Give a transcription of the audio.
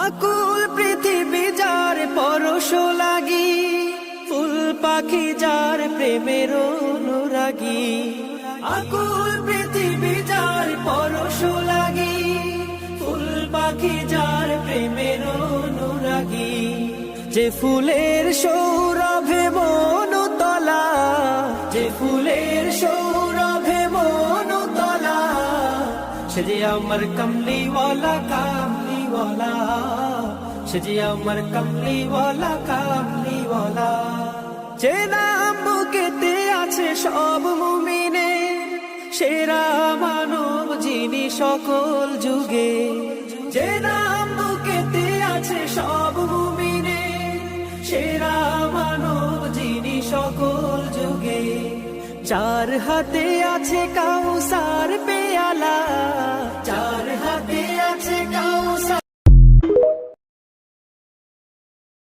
আকুল পৃথিবী যার পরশ লাগি, ফুল পাখি যার প্রেমের অনুরাগী। আকুল পৃথিবী যার পরশ লাগি, ফুল পাখি যার প্রেমের অনুরাগী। যে ফুলের সৌরভে মনতলা, যে ফুলের সৌরভে মনতলা, সে যে আমার কমলিওয়ালা কামলিওয়ালা, সে যে আমার কমলিওয়ালা কামলিওয়ালা। যে নাম বুকেতে আছে সব মুমিনের, সেরা মানব যিনি সকল যুগে। যে নাম বুকেতে আছে সব মুমিনের, সেরা মানব যিনি সকল যুগে। যার হাতে আছে কাউসার পেয়ালা, যার হাতে